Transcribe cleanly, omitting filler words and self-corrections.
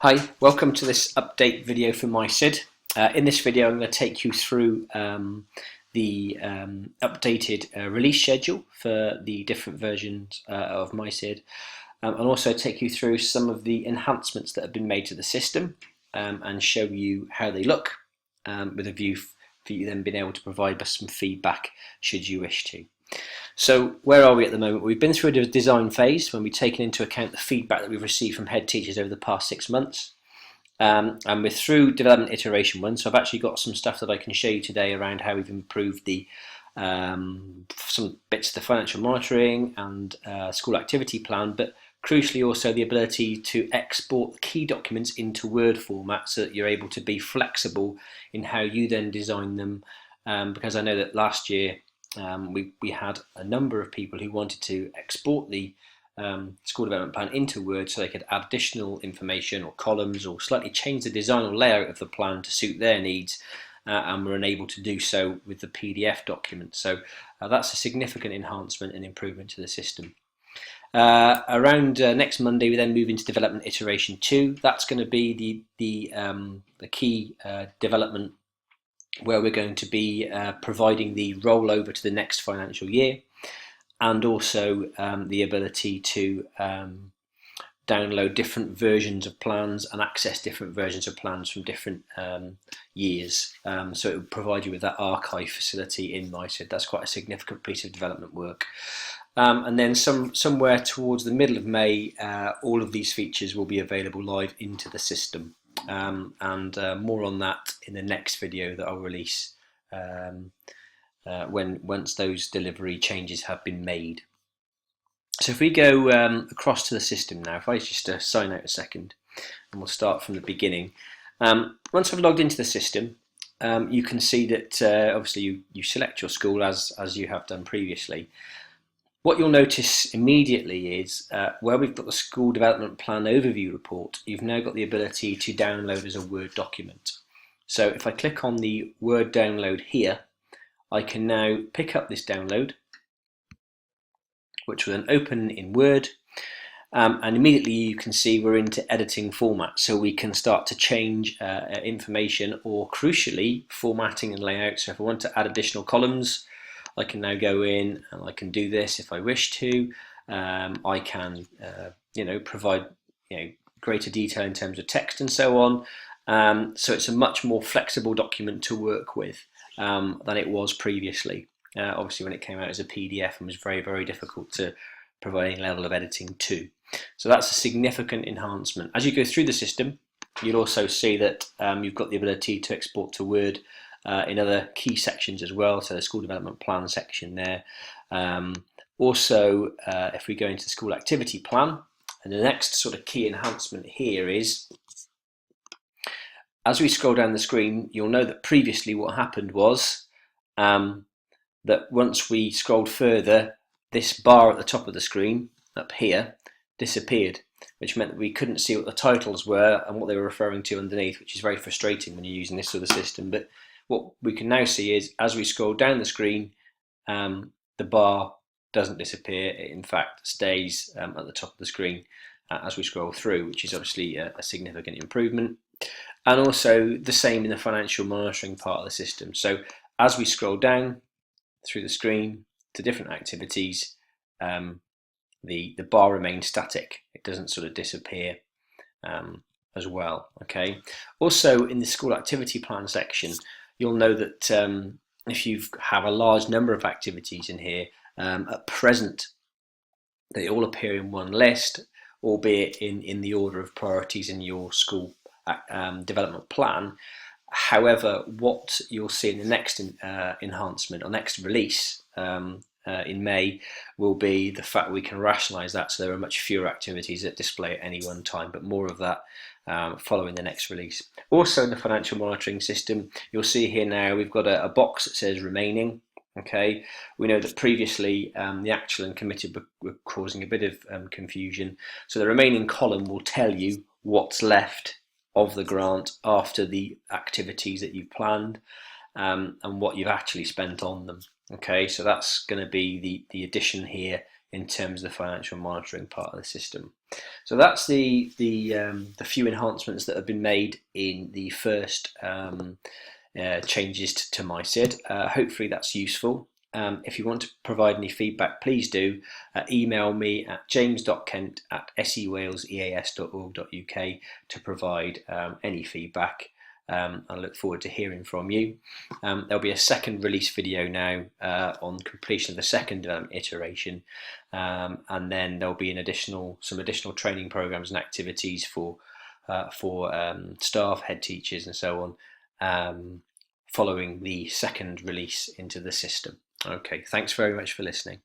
Hi, welcome to this update video for MySID. In this video I'm going to take you through the updated release schedule for the different versions of MySID, and also take you through some of the enhancements that have been made to the system and show you how they look with a view for you then being able to provide us some feedback should you wish to. So where are we at the moment? We've been through a design phase when we've taken into account the feedback that we've received from head teachers over the past 6 months. And we're through development iteration 1, so I've actually got some stuff that I can show you today around how we've improved the some bits of the financial monitoring and school activity plan, but crucially also the ability to export the key documents into Word format so that you're able to be flexible in how you then design them, because I know that last year we had a number of people who wanted to export the school development plan into Word so they could add additional information or columns or slightly change the design or layout of the plan to suit their needs, and were unable to do so with the PDF document. So that's a significant enhancement and improvement to the system. Around next Monday we then move into development iteration 2. That's going to be the key development where we're going to be providing the rollover to the next financial year, and also the ability to download different versions of plans and access different versions of plans from different years. So it will provide you with that archive facility in MySID. That's quite a significant piece of development work. And then somewhere towards the middle of May, all of these features will be available live into the system. And more on that in the next video that I'll release once those delivery changes have been made. So if we go across to the system now, if I just sign out a second, and we'll start from the beginning. Once I've logged into the system, you can see that obviously you select your school as you have done previously. What you'll notice immediately is where we've got the school development plan overview report, you've now got the ability to download as a Word document. So if I click on the Word download here, I can now pick up this download, which will then open in Word, and immediately you can see we're into editing format, so we can start to change information, or crucially formatting and layout. So if I want to add additional columns, I can now go in and I can do this if I wish to. I can provide greater detail in terms of text and so on. So it's a much more flexible document to work with than it was previously. Obviously when it came out as a PDF and was very, very difficult to provide any level of editing to. So that's a significant enhancement. As you go through the system, you'll also see that you've got the ability to export to Word in other key sections as well, so the school development plan section there. Also, if we go into the school activity plan, and the next sort of key enhancement here is, as we scroll down the screen, you'll know that previously what happened was that once we scrolled further, this bar at the top of the screen, up here, disappeared, which meant that we couldn't see what the titles were and what they were referring to underneath, which is very frustrating when you're using this sort of system. But what we can now see is, as we scroll down the screen, the bar doesn't disappear. It in fact stays at the top of the screen as we scroll through, which is obviously a significant improvement. And also the same in the financial monitoring part of the system. So as we scroll down through the screen to different activities, the bar remains static. It doesn't sort of disappear as well. Okay. Also in the school activity plan section, you'll know that if you have a large number of activities in here, at present they all appear in one list, albeit in the order of priorities in your school development plan. However, what you'll see in the next enhancement or next release in May will be the fact we can rationalise that, so there are much fewer activities that display at any one time, but more of that following the next release. Also in the financial monitoring system, you'll see here now we've got a box that says remaining. Okay, we know that previously the actual and committed were causing a bit of confusion, so the remaining column will tell you what's left of the grant after the activities that you've planned and what you've actually spent on them. Okay, so that's going to be the addition here in terms of the financial monitoring part of the system. So that's the few enhancements that have been made in the first changes to MySID. Hopefully that's useful. If you want to provide any feedback, please do email me at james.kent@sewaleseas.org.uk to provide any feedback. I look forward to hearing from you. There'll be a second release video now on completion of the second iteration, and then there'll be some additional training programs and activities for staff, head teachers, and so on, following the second release into the system. Okay, thanks very much for listening.